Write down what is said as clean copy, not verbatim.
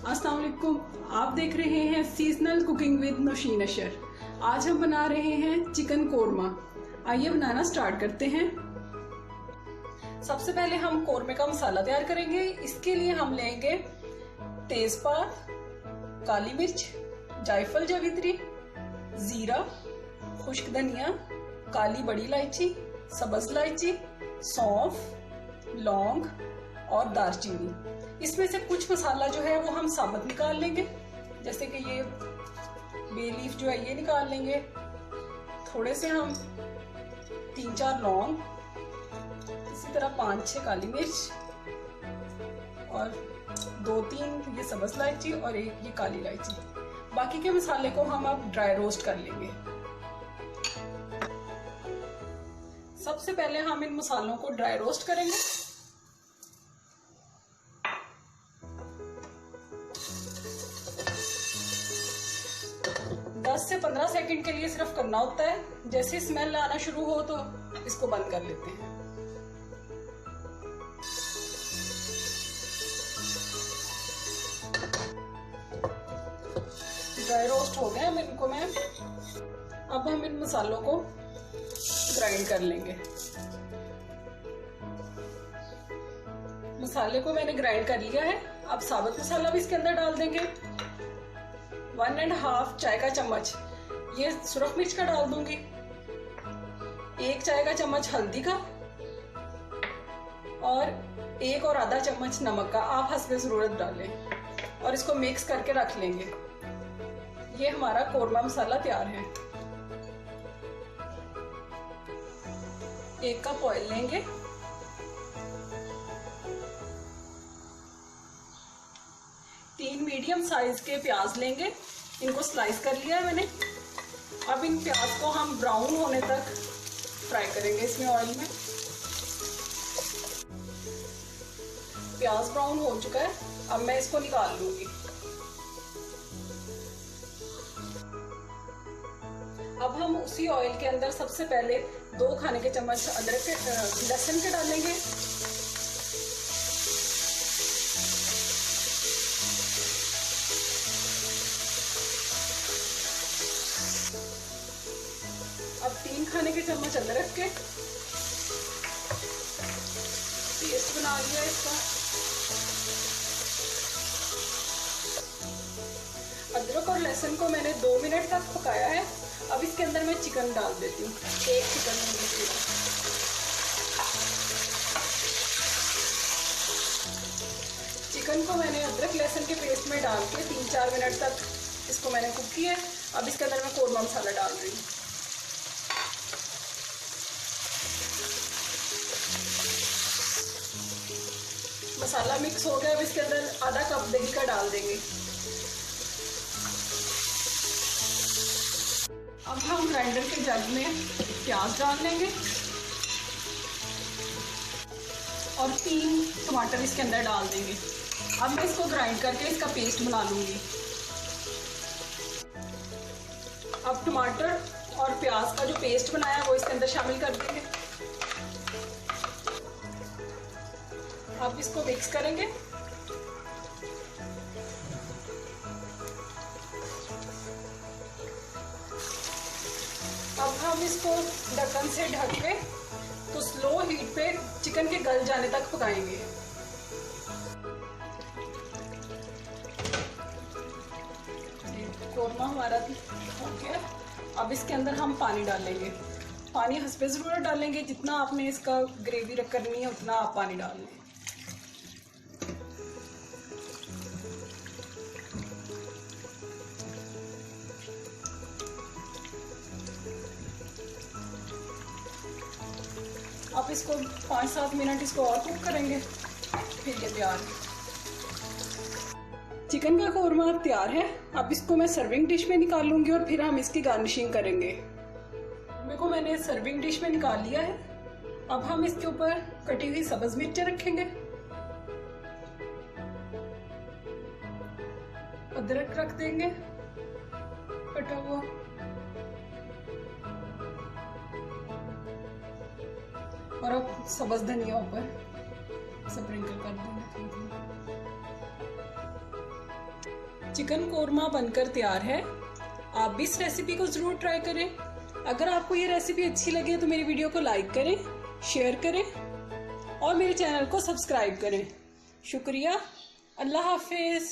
अस्सलाम वालेकुम। आप देख रहे हैं सीजनल कुकिंग विद नौशीन अशर। आज हम बना रहे हैं चिकन कोरमा। आइए बनाना स्टार्ट करते हैं। सबसे पहले हम कोरमे का मसाला तैयार करेंगे। इसके लिए हम लेंगे तेजपात, काली मिर्च, जायफल जावित्री, जीरा, खुश्क धनिया, काली बड़ी इलायची, सब्ज इलायची, सौंफ, लौंग और दालचीनी। इसमें से कुछ मसाला जो है वो हम साबुत निकाल लेंगे, जैसे कि ये बे लीफ जो है ये निकाल लेंगे। थोड़े से हम 3-4 लौंग, इसी तरह 5-6 काली मिर्च और 2-3 ये सब्ज इलायची और 1 ये काली इलायची। बाकी के मसाले को हम अब ड्राई रोस्ट कर लेंगे। सबसे पहले हम इन मसालों को ड्राई रोस्ट करेंगे। दस से 15 सेकंड के लिए सिर्फ करना होता है। जैसे स्मेल आना शुरू हो तो इसको बंद कर लेते हैं। ड्राई रोस्ट हो गया इनको मैं अब हम इन मसालों को ग्राइंड कर लेंगे। मसाले को मैंने ग्राइंड कर लिया है। अब साबुत मसाला भी इसके अंदर डाल देंगे। 1.5 चाय का चम्मच ये सुरख मिर्च का डाल दूंगी। 1 चाय का चम्मच हल्दी का और 1 और आधा चम्मच नमक का। आप हस्बे जरूरत डालें और इसको मिक्स करके रख लेंगे। ये हमारा कोरमा मसाला तैयार है। 1 कप ऑयल लेंगे। तीन मीडियम साइज के प्याज लेंगे, इनको स्लाइस कर लिया है मैंने। अब इन प्याज को हम ब्राउन होने तक फ्राई करेंगे इसमें ऑयल में। प्याज ब्राउन हो चुका है, अब मैं इसको निकाल लूंगी। अब हम उसी ऑयल के अंदर सबसे पहले 2 खाने के चम्मच अदरक के लहसुन के डालेंगे। अब 3 खाने के चम्मच अदरक के पेस्ट बना लिया इसका। अदरक और लहसुन को मैंने 2 मिनट तक पकाया है। अब इसके अंदर मैं चिकन डाल देती हूँ। 1 चिकन चिकन को मैंने अदरक लहसुन के पेस्ट में डाल के 3-4 मिनट तक इसको मैंने कुक किया है। अब इसके अंदर मैं कोरमा मसाला डाल रही हूँ। मसाला मिक्स हो गया। अब इसके अंदर आधा कप दही का डाल देंगे। अब हम ग्राइंडर के जग में प्याज डाल लेंगे और 3 टमाटर इसके अंदर डाल देंगे। अब मैं इसको ग्राइंड करके इसका पेस्ट बना लूंगी। अब टमाटर और प्याज का जो पेस्ट बनाया है वो इसके अंदर शामिल कर देंगे। अब इसको मिक्स करेंगे। अब हम इसको ढक्कन से ढक के तो स्लो हीट पे चिकन के गल जाने तक पकाएंगे। कोरमा हमारा हो गया। अब इसके अंदर हम पानी डालेंगे। पानी हस्बे जरूरत डालेंगे। जितना आपने इसका ग्रेवी करनी है उतना आप पानी डाल लें। आप इसको 5-7 मिनट इसको और कुक करेंगे, फिर ये तैयार है। चिकन का कोरमा अब तैयार है। अब इसको मैं सर्विंग डिश में निकाल लूंगी और फिर हम इसकी गार्निशिंग करेंगे। मेरे को मैंने सर्विंग डिश में निकाल लिया है। अब हम इसके ऊपर कटी हुई सब्ज मिर्चें रखेंगे, अदरक रख देंगे कटा हुआ, और अब सब्ज धनिया ऊपर स्प्रिंकल कर देंगे। चिकन कोरमा बनकर तैयार है। आप भी इस रेसिपी को ज़रूर ट्राई करें। अगर आपको ये रेसिपी अच्छी लगे तो मेरी वीडियो को लाइक करें, शेयर करें और मेरे चैनल को सब्सक्राइब करें। शुक्रिया। अल्लाह हाफिज़।